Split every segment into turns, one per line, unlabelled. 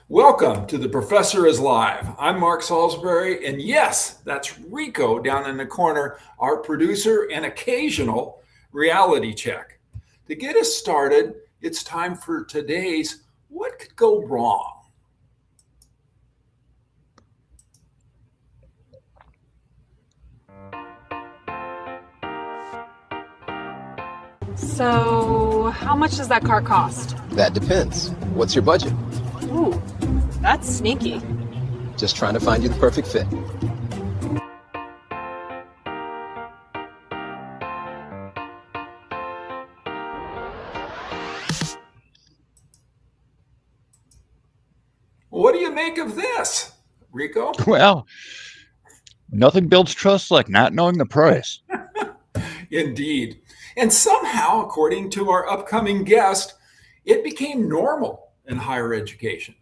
Welcome to The Professor is Live. I'm Mark Salisbury, and yes, that's Rico down in the corner, our producer and occasional reality check. To get us started, it's time for today's What Could Go Wrong?
So, how much does that car cost?
That depends. What's your budget?
Ooh, that's sneaky.
Just trying to find you the perfect fit.
What do you make of this, Rico?
Well, nothing builds trust like not knowing the price.
Indeed. And somehow, according to our upcoming guest, it became normal in higher education.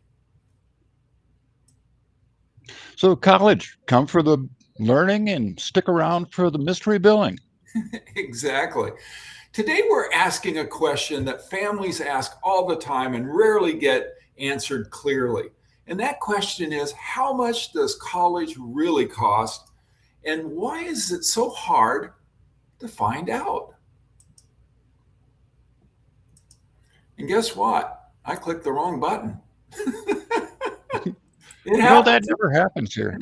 So, college, come for the learning and stick around for the mystery billing.
Exactly. Today, we're asking a question that families ask all the time and rarely get answered clearly. And that question is, how much does college really cost? And why is it so hard to find out? And guess what? I clicked the wrong button.
No, that never happens here.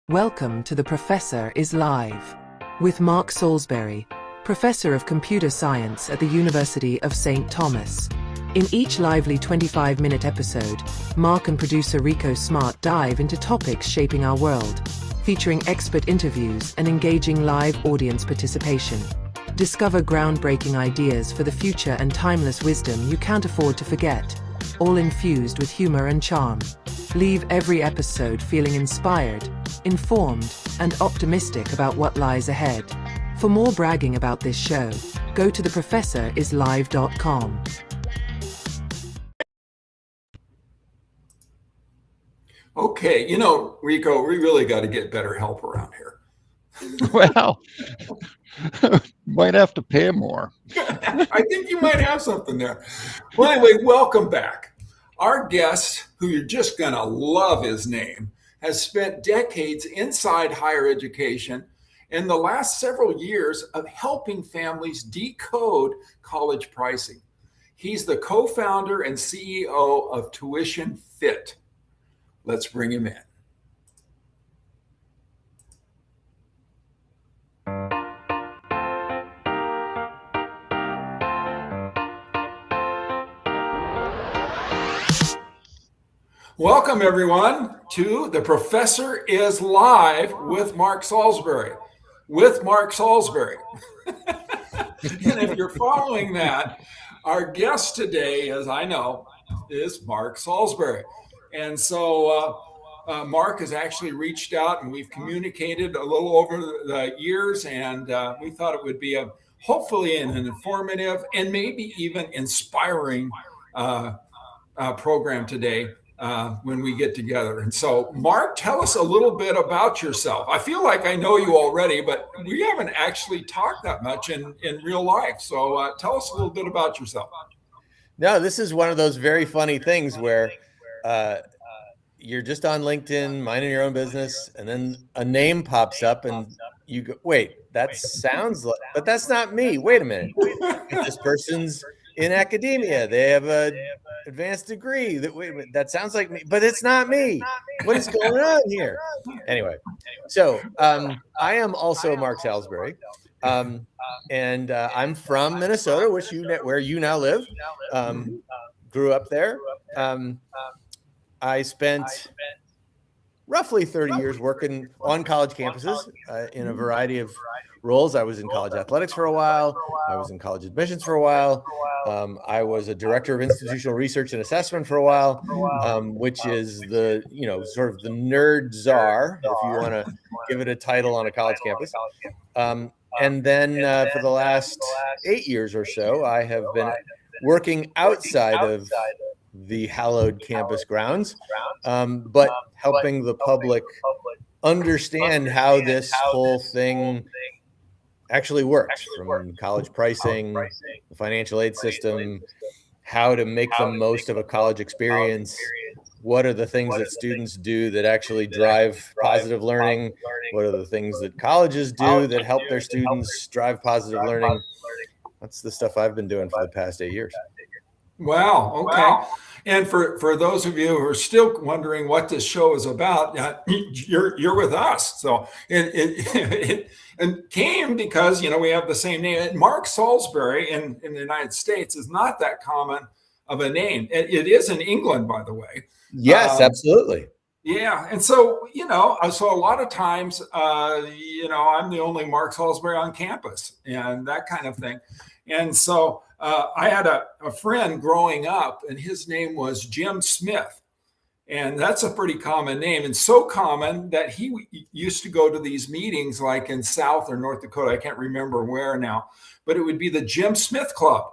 Welcome to The Professor is Live with Mark Salisbury, Professor of Computer Science at the University of St. Thomas. In each lively 25-minute episode, Mark and producer Rikko Smart dive into topics shaping our world, featuring expert interviews and engaging live audience participation. Discover groundbreaking ideas for the future and timeless wisdom you can't afford to forget, all infused with humor and charm. Leave every episode feeling inspired, informed, and optimistic about what lies ahead. For more bragging about this show, go to theprofessorislive.com.
Okay, Rico, we really got to get better help around here.
Well, might have to pay more.
I think you might have something there. Well, anyway, welcome back. Our guest, who you're just going to love his name, has spent decades inside higher education and the last several years of helping families decode college pricing. He's the co-founder and CEO of Tuition Fit. Let's bring him in. Welcome, everyone, to The Professor is Live with Mark Salisbury. With Mark Salisbury. And if you're following that, our guest today, as I know, is Mark Salisbury. And so Mark has actually reached out and we've communicated a little over the years, and we thought it would be hopefully an informative and maybe even inspiring program today when we get together. And so, Mark, tell us a little bit about yourself. I feel like I know you already, but we haven't actually talked that much in real life. So tell us a little bit about yourself.
No, this is one of those very funny things where you're just on LinkedIn, minding your own business, and then a name pops up and you go, wait, that sounds like, but that's not me. Wait a minute. This person's in academia. They have a advanced degree. That sounds like me, but it's not me. What is going on here? Anyway, so I am also Mark Salisbury. And I'm from Minnesota, where you now live. Grew up there. I spent roughly 30 years working on college campuses in a variety of roles. I was in college athletics for a while. I was in college admissions for a while. I was a director of institutional research and assessment for a while, which is the, sort of the nerd czar, if you want to give it a title on a college campus. And then for the last 8 years or so, I have been working outside of the hallowed campus grounds, but helping the public understand how this whole thing actually works, from college pricing, the financial aid system, how to make the most of a college experience. What are the things that students do that actually drive positive learning? What are the things that colleges do that help their students drive positive learning? That's the stuff I've been doing for the past 8 years.
Wow. Okay. And for those of you who are still wondering what this show is about, you're with us. So it came because we have the same name. Mark Salisbury in the United States is not that common of a name. It is in England, by the way.
Yes, absolutely.
Yeah, and so so a lot of times, I'm the only Mark Salisbury on campus, and that kind of thing. And so I had a friend growing up, and his name was Jim Smith, and that's a pretty common name, and so common that he used to go to these meetings, like in South or North Dakota. I can't remember where now, but it would be the Jim Smith Club.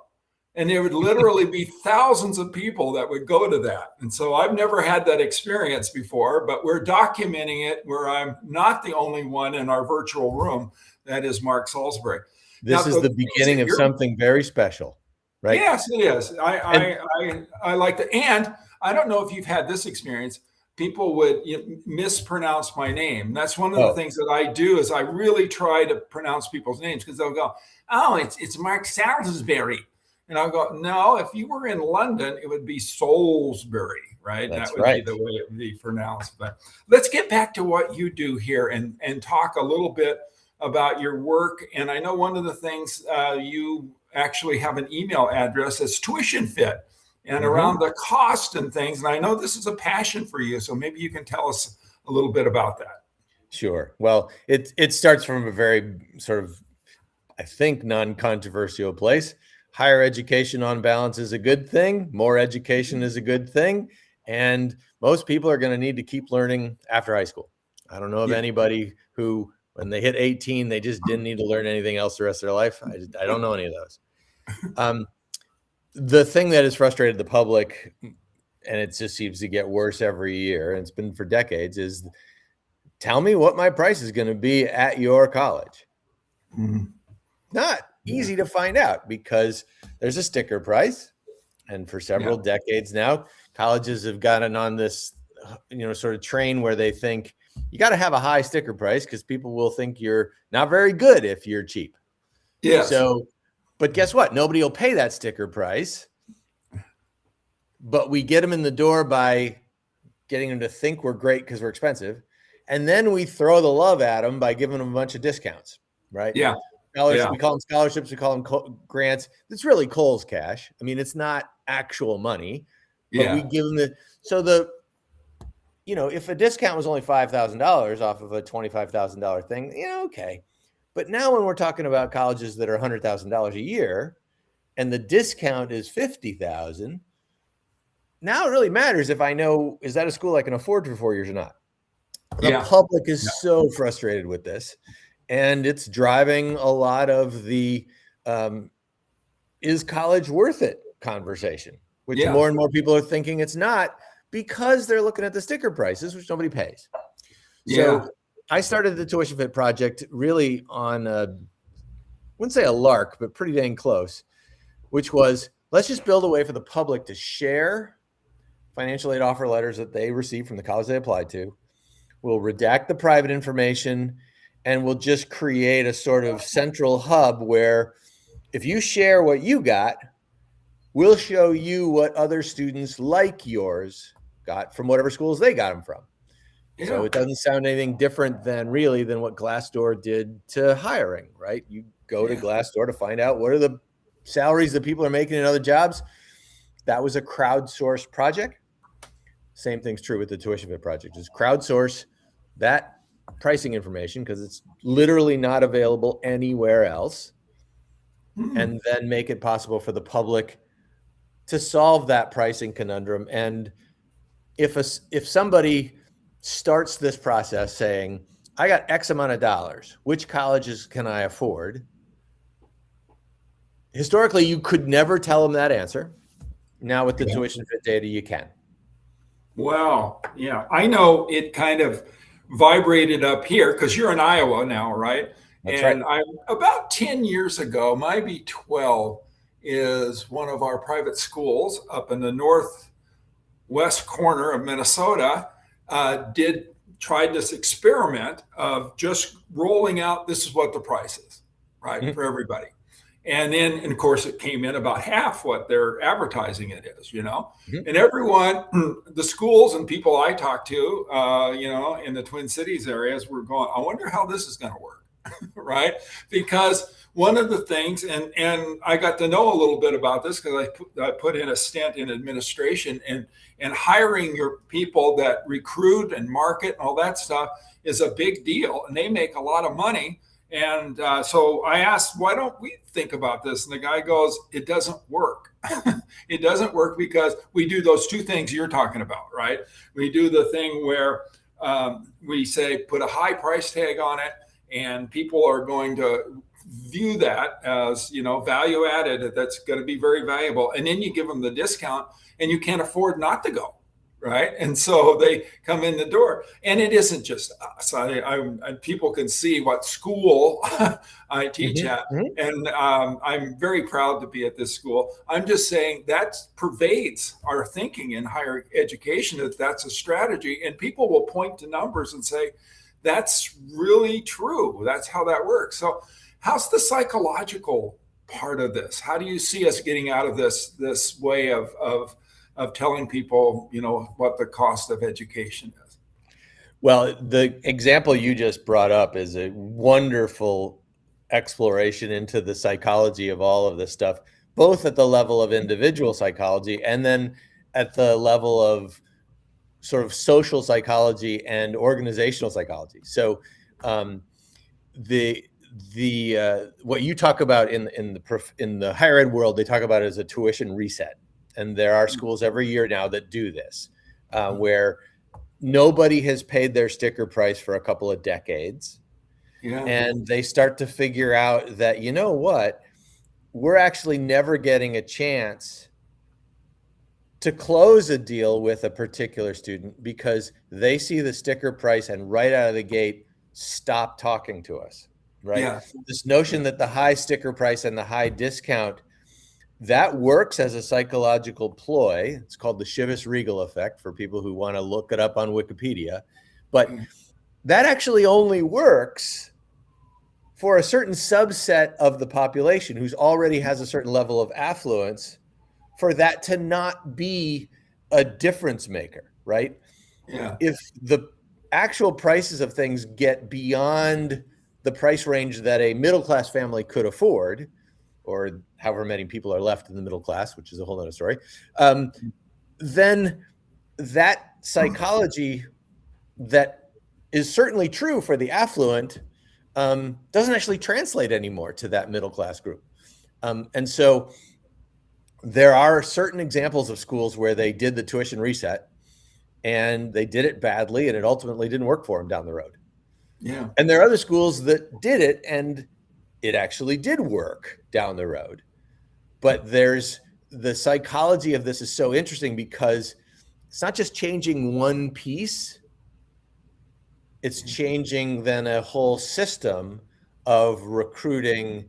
And there would literally be thousands of people that would go to that. And so I've never had that experience before, but we're documenting it where I'm not the only one in our virtual room that is Mark Salisbury.
This is the beginning of something very special, right?
Yes, it is. I like that. And I don't know if you've had this experience. People would mispronounce my name. That's one of the things that I do is I really try to pronounce people's names because they'll go, oh, it's Mark Salisbury. And I'll go, no, if you were in London, it would be Salisbury, right?
That's
that would
right.
be the way it would be pronounced. But let's get back to what you do here and talk a little bit about your work. And I know one of the things you actually have an email address that's Tuition Fit and around the cost and things. And I know this is a passion for you. So maybe you can tell us a little bit about that.
Sure. Well, it starts from a very sort of, I think, non-controversial place. Higher education on balance is a good thing. More education is a good thing. And most people are going to need to keep learning after high school. I don't know of anybody who, when they hit 18, they just didn't need to learn anything else the rest of their life. I don't know any of those. The thing that has frustrated the public, and it just seems to get worse every year, and it's been for decades, is tell me what my price is going to be at your college. Not easy to find out because there's a sticker price. And for several decades now, colleges have gotten on this, sort of train where they think you got to have a high sticker price because people will think you're not very good if you're cheap.
Yeah.
So, but guess what? Nobody will pay that sticker price. But we get them in the door by getting them to think we're great because we're expensive. And then we throw the love at them by giving them a bunch of discounts, right?
Yeah.
We call them scholarships. We call them grants. It's really Kohl's cash. I mean, it's not actual money, but we give them if a discount was only $5,000 off of a $25,000 thing, okay. But now when we're talking about colleges that are $100,000 a year and the discount is $50,000, now it really matters if I know, is that a school I can afford for 4 years or not? The public is so frustrated with this. And it's driving a lot of the is college worth it conversation, which more and more people are thinking it's not because they're looking at the sticker prices, which nobody pays. So I started the Tuition Fit project really on I wouldn't say a lark, but pretty dang close, which was let's just build a way for the public to share financial aid offer letters that they receive from the college they applied to. We'll redact the private information. And we'll just create a sort of central hub where if you share what you got, we'll show you what other students like yours got from whatever schools they got them from. Yeah. So it doesn't sound anything different than what Glassdoor did to hiring, right? You go to Glassdoor to find out what are the salaries that people are making in other jobs. That was a crowdsourced project. Same thing's true with the Tuition Fit project. Just crowdsource that pricing information because it's literally not available anywhere else, and then make it possible for the public to solve that pricing conundrum. And if somebody starts this process saying, I got X amount of dollars, which colleges can I afford? Historically, you could never tell them that answer. Now with the Tuition Fit data, you can.
Wow. Yeah. I know it kind of vibrated up here because you're in Iowa now, right?
That's
and
right.
I about 10 years ago, maybe 12, is one of our private schools up in the northwest corner of Minnesota tried this experiment of just rolling out, this is what the price is, right, for everybody. And then, and of course, it came in about half what they're advertising it is, and everyone, the schools and people I talked to, in the Twin Cities areas were going, I wonder how this is going to work, right? Because one of the things, and I got to know a little bit about this because I put in a stint in administration, and hiring your people that recruit and market and all that stuff is a big deal, and they make a lot of money. And so I asked, why don't we think about this? And the guy goes, it doesn't work. It doesn't work because we do those two things you're talking about, right? We do the thing where we say, put a high price tag on it, and people are going to view that as, value added. That's going to be very valuable. And then you give them the discount and you can't afford not to go. Right. And so they come in the door, and it isn't just us. People can see what school I teach at. And I'm very proud to be at this school. I'm just saying that pervades our thinking in higher education, that's a strategy. And people will point to numbers and say, that's really true. That's how that works. So how's the psychological part of this? How do you see us getting out of this way of telling people, what the cost of education is?
Well, the example you just brought up is a wonderful exploration into the psychology of all of this stuff, both at the level of individual psychology and then at the level of sort of social psychology and organizational psychology. So what you talk about in the higher ed world, they talk about it as a tuition reset. And there are schools every year now that do this, where nobody has paid their sticker price for a couple of decades. Yeah. And they start to figure out that, we're actually never getting a chance to close a deal with a particular student because they see the sticker price and right out of the gate, stop talking to us, right? Yeah. This notion that the high sticker price and the high discount, that works as a psychological ploy. It's called the Chivas-Regal effect for people who want to look it up on Wikipedia. But that actually only works for a certain subset of the population who's already has a certain level of affluence, for that to not be a difference maker, right? Yeah. If the actual prices of things get beyond the price range that a middle-class family could afford, or however many people are left in the middle class, which is a whole other story, then that psychology that is certainly true for the affluent doesn't actually translate anymore to that middle class group. And so there are certain examples of schools where they did the tuition reset and they did it badly, and it ultimately didn't work for them down the road. Yeah. And there are other schools that did it and it actually did work down the road. But there's the psychology of this is so interesting because it's not just changing one piece, it's changing then a whole system of recruiting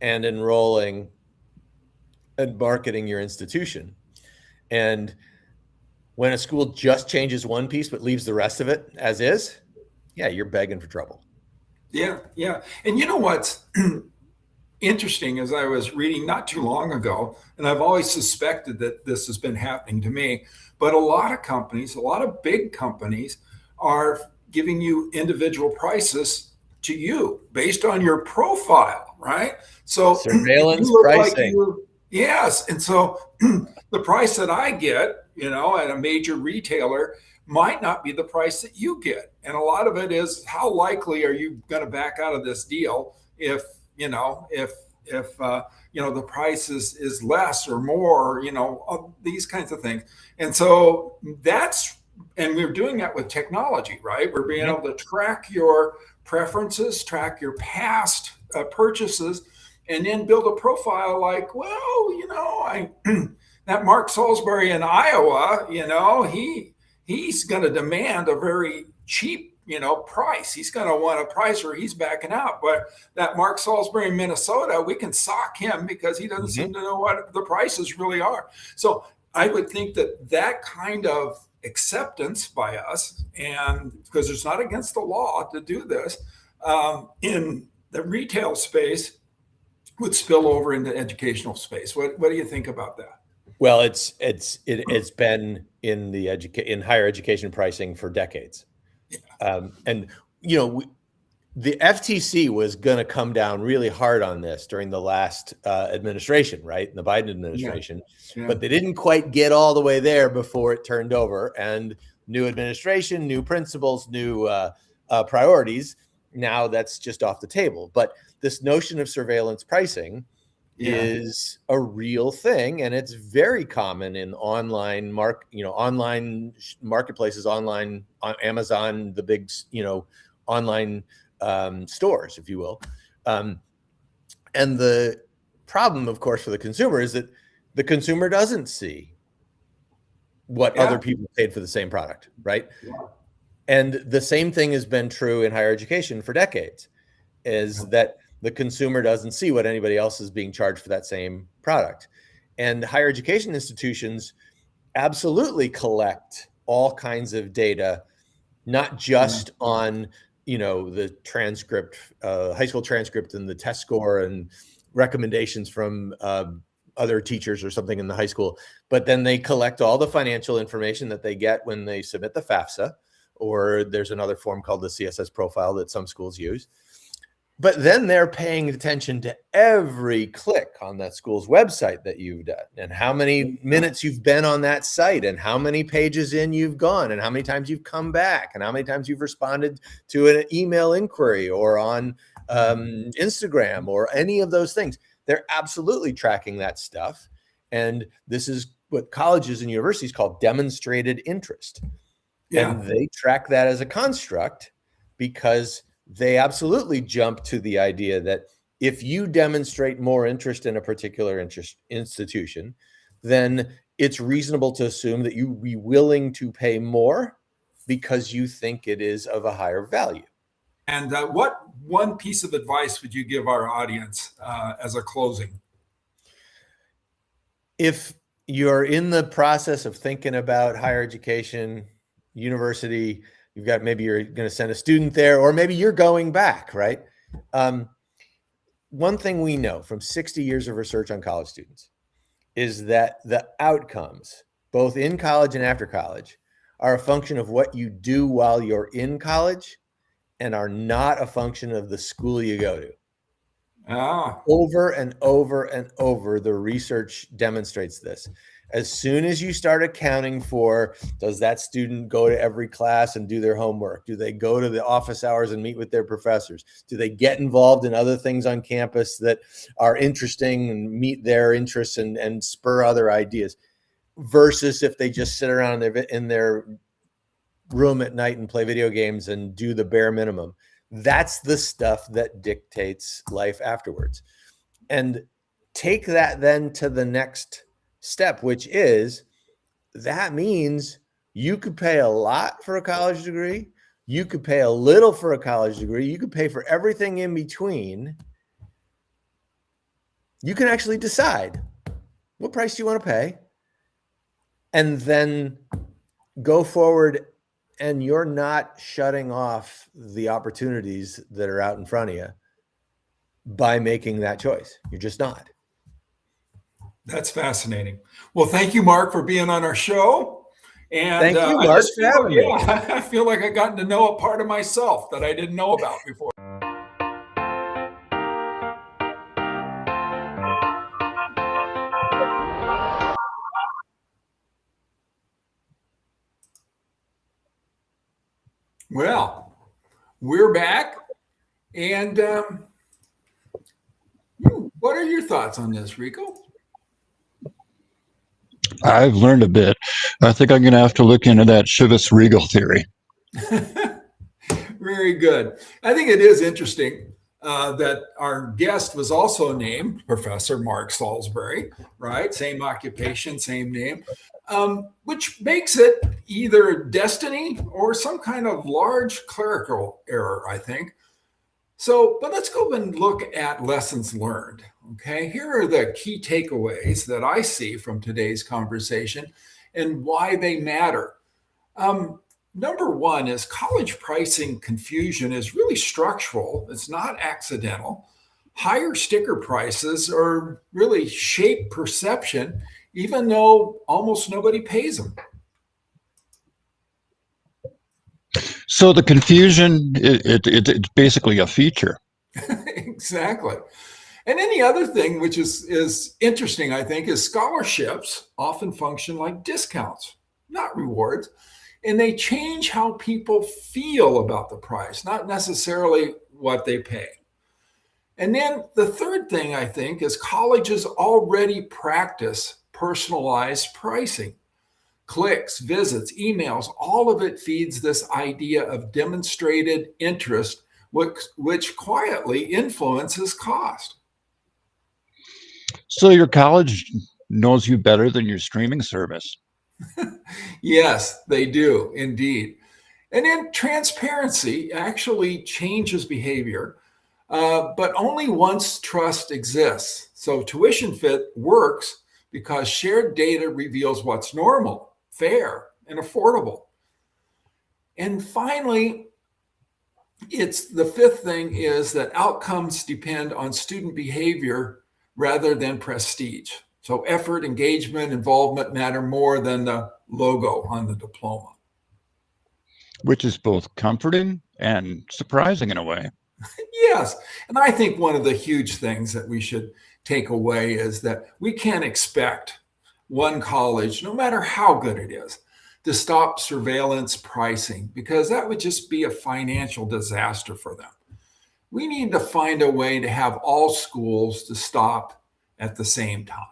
and enrolling and marketing your institution. And when a school just changes one piece but leaves the rest of it as is, yeah, you're begging for trouble.
Yeah, yeah. And you know what's interesting, as I was reading not too long ago, and I've always suspected that this has been happening to me, but a lot of companies, a lot of big companies are giving you individual prices to you based on your profile, right? So
surveillance pricing.
Like yes. And so the price that I get, at a major retailer might not be the price that you get. And a lot of it is, how likely are you going to back out of this deal if the price is less or more, these kinds of things. And so and we're doing that with technology, right? We're being able to track your preferences, track your past purchases, and then build a profile like, that Mark Salisbury in Iowa, he's going to demand a very cheap price. He's going to want a price or he's backing out. But that Mark Salisbury in Minnesota, we can sock him because he doesn't seem to know what the prices really are. So I would think that kind of acceptance by us, and because it's not against the law to do this, in the retail space would spill over into educational space. What do you think about that?
Well, it's been in higher education pricing for decades. And the FTC was going to come down really hard on this during the last administration, right? The Biden administration, but they didn't quite get all the way there before it turned over. And new administration, new principles, new priorities. Now that's just off the table. But this notion of surveillance pricing is a real thing, and it's very common in online online marketplaces, online on Amazon, the big online stores, if you will. And the problem, of course, for the consumer is that the consumer doesn't see what other people paid for the same product, right? And the same thing has been true in higher education for decades, is that the consumer doesn't see what anybody else is being charged for that same product. And higher education institutions absolutely collect all kinds of data, not just on, the transcript, high school transcript and the test score and recommendations from other teachers or something in the high school, but then they collect all the financial information that they get when they submit the FAFSA, or there's another form called the CSS profile that some schools use. But then they're paying attention to every click on that school's website that you've done, and how many minutes you've been on that site, and how many pages in you've gone, and how many times you've come back, and how many times you've responded to an email inquiry or on Instagram or any of those things. They're absolutely tracking that stuff. And this is what colleges and universities call demonstrated interest. And they track that as a construct because they absolutely jump to the idea that if you demonstrate more interest in a particular institution, then it's reasonable to assume that you be willing to pay more because you think it is of a higher value.
And what one piece of advice would you give our audience as a closing?
If you're in the process of thinking about higher education, university, maybe you're going to send a student there, or maybe you're going back, right? One thing we know from 60 years of research on college students is that the outcomes, both in college and after college, are a function of what you do while you're in college and are not a function of the school you go to. Over and over and over, the research demonstrates this. As soon as you start accounting for, does that student go to every class and do their homework? Do they go to the office hours and meet with their professors? Do they get involved in other things on campus that are interesting and meet their interests and spur other ideas? Versus if they just sit around in their room at night and play video games and do the bare minimum. That's the stuff that dictates life afterwards. And take that then to the next step, which is that means you could pay a lot for a college degree. You could pay a little for a college degree. You could pay for everything in between. You can actually decide what price you want to pay and then go forward, and you're not shutting off the opportunities that are out in front of you by making that choice. You're just not.
That's fascinating. Well, thank you, Mark, for being on our show. And
thank you, Mark, for having me.
I feel like I gotten to know a part of myself that I didn't know about before. Well, we're back. And what are your thoughts on this, Rikko?
I've learned a bit. I think I'm going to have to look into that Chivas Regal theory.
Very good. I think it is interesting that our guest was also named Professor Mark Salisbury, right? Same occupation, same name. which makes it either destiny or some kind of large clerical error, I think. So, but let's go and look at lessons learned. Okay, here are the key takeaways that I see from today's conversation and why they matter. Number one is college pricing confusion is really structural. It's not accidental. Higher sticker prices are really shape perception, even though almost nobody pays them.
So the confusion, it's basically a feature.
Exactly. And then the other thing, which is interesting, I think, is scholarships often function like discounts, not rewards. And they change how people feel about the price, not necessarily what they pay. And then the third thing, I think, is colleges already practice personalized pricing. Clicks, visits, emails, all of it feeds this idea of demonstrated interest, which quietly influences cost.
So your college knows you better than your streaming service.
Yes, they do, indeed. And then transparency actually changes behavior, but only once trust exists. So tuition fit works because shared data reveals what's normal, fair, and affordable. And finally, it's the fifth thing is that outcomes depend on student behavior rather than prestige. So effort, engagement, involvement matter more than the logo on the diploma.
Which is both comforting and surprising in a way.
Yes. And I think one of the huge things that we should take away is that we can't expect one college, no matter how good it is, to stop surveillance pricing, because that would just be a financial disaster for them. We need to find a way to have all schools to stop at the same time.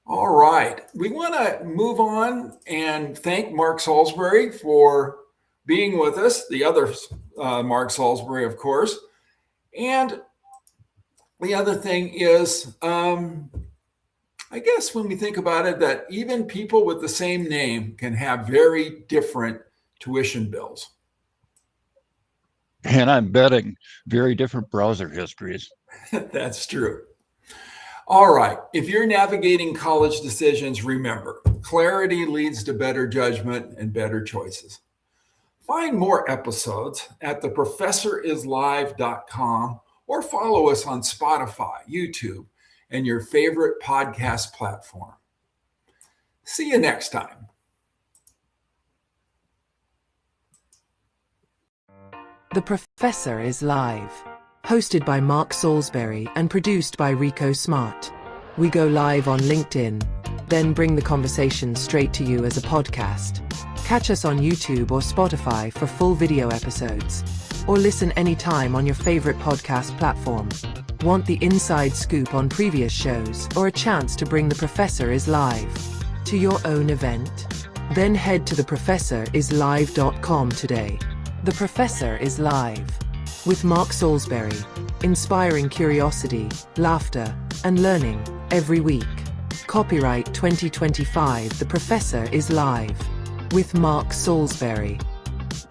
All right. We want to move on and thank Mark Salisbury for being with us, the other Mark Salisbury, of course. And the other thing is, I guess when we think about it, that even people with the same name can have very different tuition bills.
And I'm betting very different browser histories.
That's true. All right. If you're navigating college decisions, remember, clarity leads to better judgment and better choices. Find more episodes at theprofessorislive.com or follow us on Spotify, YouTube, and your favorite podcast platform. See you next time.
The Professor is Live. Hosted by Mark Salisbury and produced by Rikko Smart. We go live on LinkedIn, then bring the conversation straight to you as a podcast. Catch us on YouTube or Spotify for full video episodes. Or listen anytime on your favorite podcast platform. Want the inside scoop on previous shows or a chance to bring The Professor is Live to your own event? Then head to theprofessorislive.com today. The Professor is Live. With Mark Salisbury, inspiring curiosity, laughter, and learning every week. Copyright 2025. The Professor is Live. With Mark Salisbury.